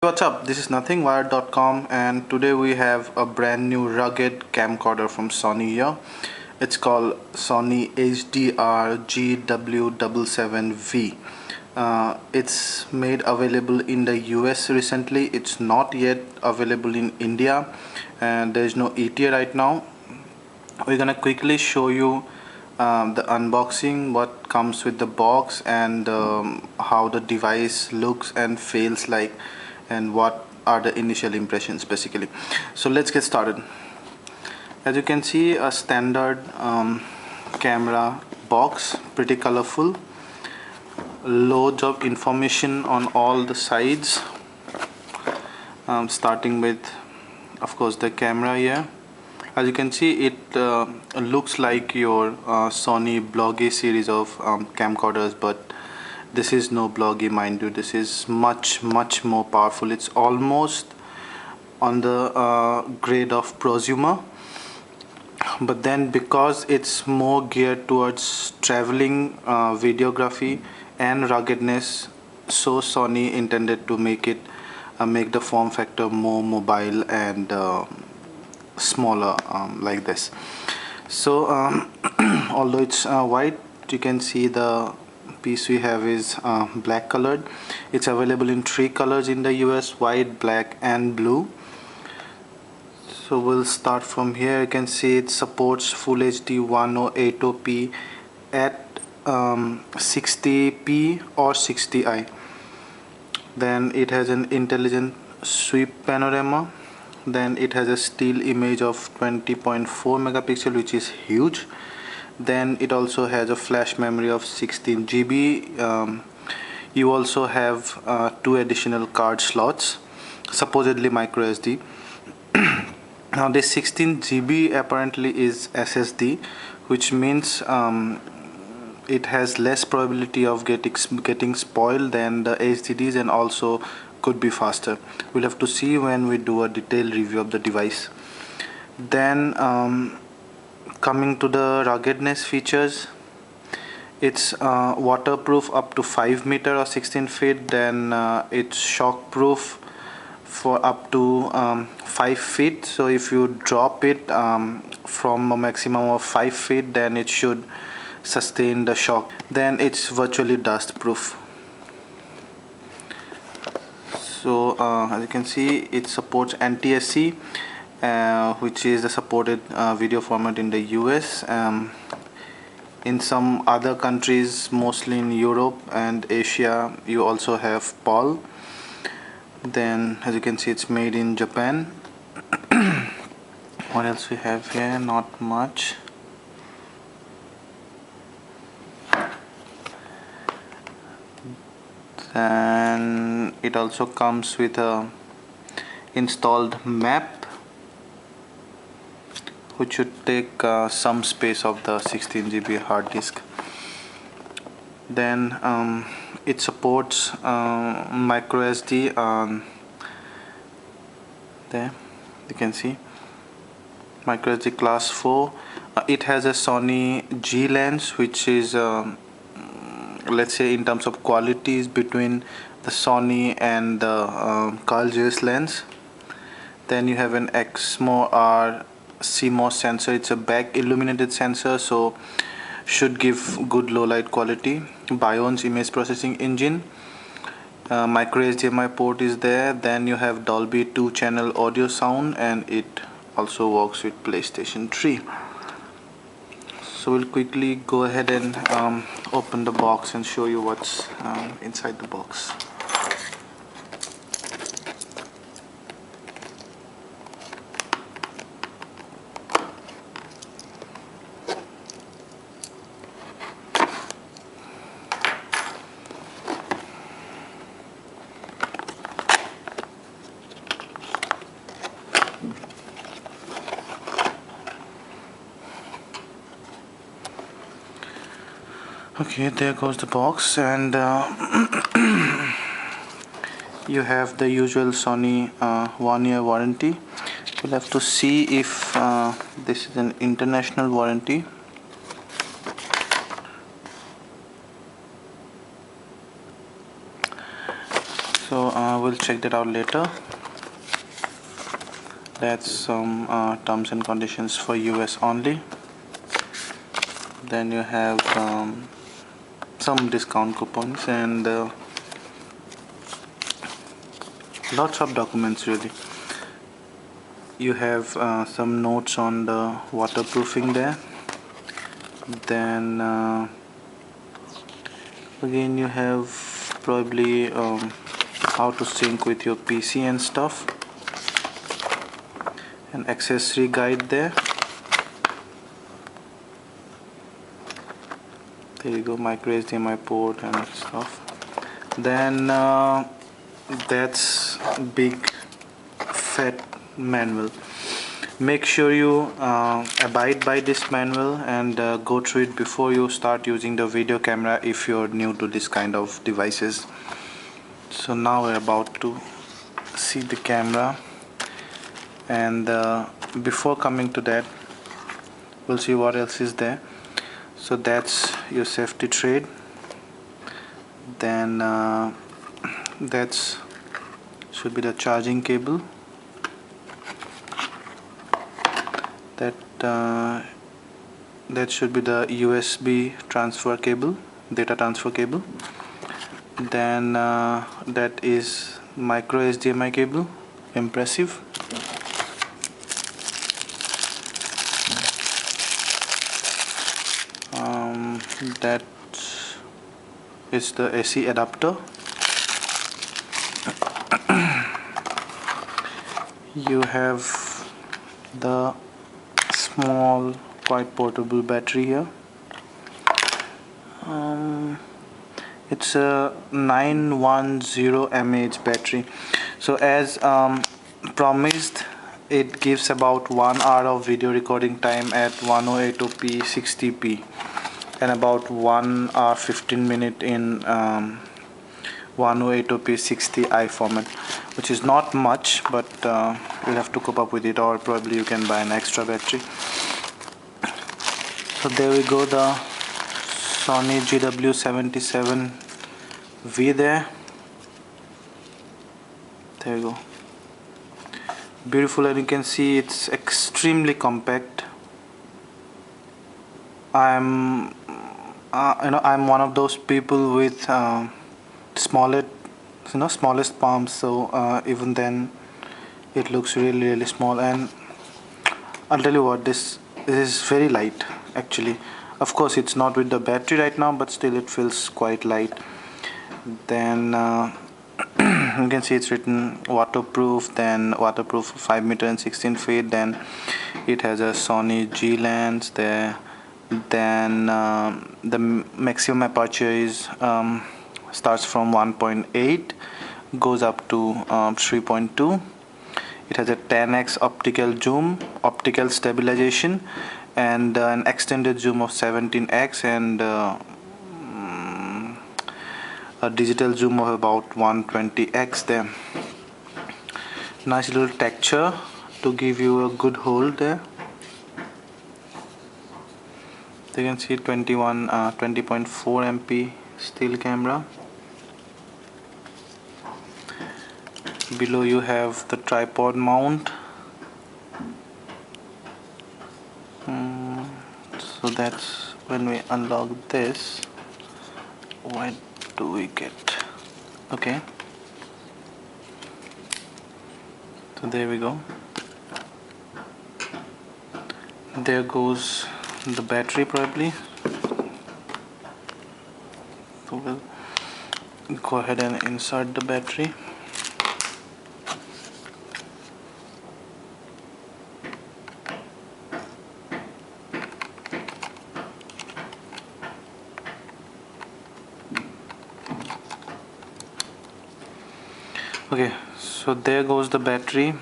What's up? This is nothingwired.com and today we have a brand new rugged camcorder from Sony here. It's called Sony HDR-GW77V. It's made available in the US recently. It's not yet available in India and there's no ETA right now. We're gonna quickly show you the unboxing, what comes with the box, and how the device looks and feels like, and what are the initial impressions basically. So let's get started. As you can see, a standard camera box, pretty colorful, loads of information on all the sides, starting with of course the camera here. As you can see, it looks like your Sony Bloggy series of camcorders, but this is no Bloggy, mind you. This is much more powerful. It's almost on the grade of prosumer, but then because it's more geared towards traveling videography and ruggedness, so Sony intended to make the form factor more mobile and smaller, like this. So although it's white, you can see the piece we have is black colored. It's available in 3 colors in the US: white, black and blue. So we'll start from here. You can see it supports Full HD 1080p at 60p or 60i. Then it has an intelligent sweep panorama. Then it has a still image of 20.4 megapixel, which is huge. Then it also has a flash memory of 16 GB. You also have 2 additional card slots, supposedly micro SD. Now this 16 GB apparently is SSD, which means it has less probability of getting spoiled than the HDDs, and also could be faster. We'll have to see when we do a detailed review of the device. Then coming to the ruggedness features, it's waterproof up to 5 meter or 16 feet. Then it's shockproof for up to 5 feet. So if you drop it from a maximum of 5 feet, then it should sustain the shock. Then it's virtually dust proof. So as you can see, it supports NTSC, which is the supported video format in the US. In some other countries, mostly in Europe and Asia, you also have PAL. Then as you can see, it's made in Japan. What else we have here? Not much. And it also comes with a installed map, which should take some space of the 16 GB hard disk. Then it supports micro SD. There you can see micro SD class 4. It has a Sony G lens, which is let's say in terms of qualities between the Sony and the Carl Zeiss lens. Then you have an Exmo R CMOS sensor. It's a back illuminated sensor, so should give good low light quality. Bion's image processing engine. Micro HDMI port is there. Then you have Dolby 2-channel audio sound, and it also works with PlayStation 3. So we'll quickly go ahead and open the box and show you what's inside the box. Okay, there goes the box, and you have the usual Sony 1-year warranty. We'll have to see if this is an international warranty. So we'll check that out later. That's some terms and conditions for US only. Then you have some discount coupons and lots of documents really. You have some notes on the waterproofing there. Then again you have probably how to sync with your PC and stuff. An accessory guide there. There you go, micro HDMI port and stuff. Then that's big fat manual. Make sure you abide by this manual and go through it before you start using the video camera if you're new to this kind of devices. So now we're about to see the camera, and before coming to that, we'll see what else is there. So that's your safety trade. Then that's should be the charging cable. That should be the USB transfer cable, data transfer cable. Then that is micro HDMI cable. Impressive. That is the AC adapter. You have the small, quite portable battery here. It's a 910 mAh battery. So as promised, it gives about 1 hour of video recording time at 1080p 60p and about 1 hour 15 minutes in 1080p 60i format, which is not much, but you'll have to cope up with it, or probably you can buy an extra battery. So there we go, the Sony GW77V there. There you go. Beautiful, and you can see it's extremely compact. I'm one of those people with smallest palms, so even then it looks really small. And I'll tell you what, this is very light actually. Of course it's not with the battery right now, but still it feels quite light. Then you can see it's written waterproof, then waterproof 5 meter and 16 feet. Then it has a Sony G lens there. Then the maximum aperture is starts from 1.8, goes up to 3.2. It has a 10x optical zoom, optical stabilization, and an extended zoom of 17x, and a digital zoom of about 120x there. Nice little texture to give you a good hold there. You can see 20.4 MP still camera. Below you have the tripod mount. So that's when we unlock this. What do we get? Okay. So there we go. There goes the battery probably. So we'll go ahead and insert the battery. Okay, so there goes the battery.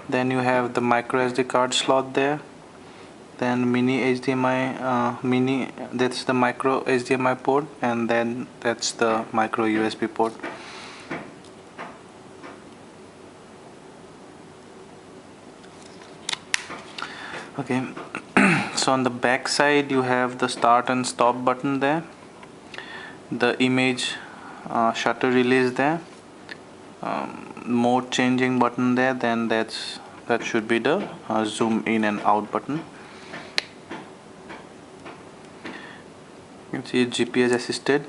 Then you have the micro SD card slot there. Then mini HDMI, that's the micro HDMI port, and then that's the micro USB port. Okay, so on the back side you have the start and stop button there, the image shutter release there, mode changing button there, then that should be the zoom in and out button. You can see GPS assisted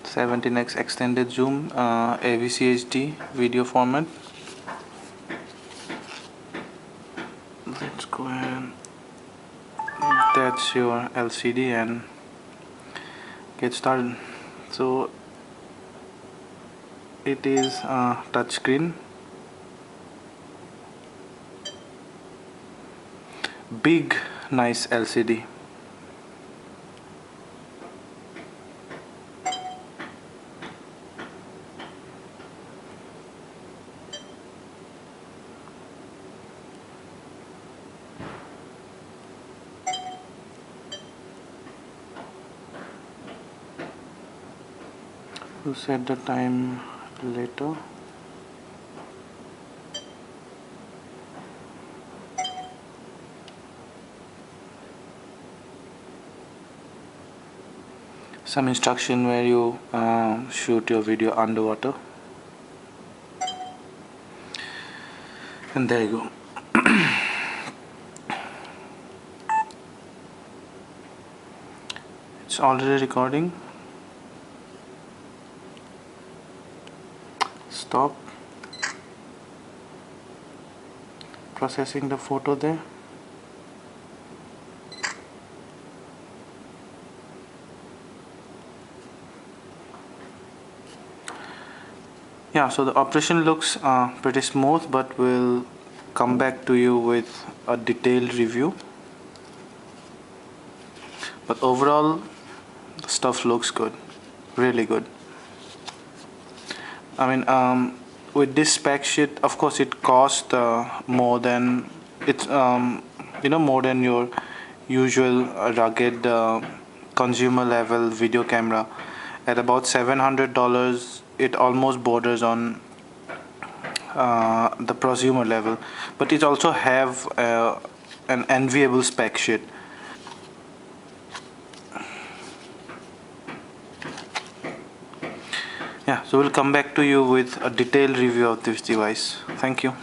17x extended zoom, AVC HD video format. Let's go ahead. That's your LCD and get started. So it is touchscreen, big nice LCD. We'll set the time later. Some instruction where you shoot your video underwater, and there you go. It's already recording. Stop. Processing the photo there. Yeah, so the operation looks pretty smooth, but we'll come back to you with a detailed review. But overall, the stuff looks good, really good. I mean, with this spec sheet, of course, it cost more than more than your usual rugged consumer level video camera. At about $700, it almost borders on the prosumer level, but it also have an enviable spec sheet. Yeah, so we'll come back to you with a detailed review of this device. Thank you.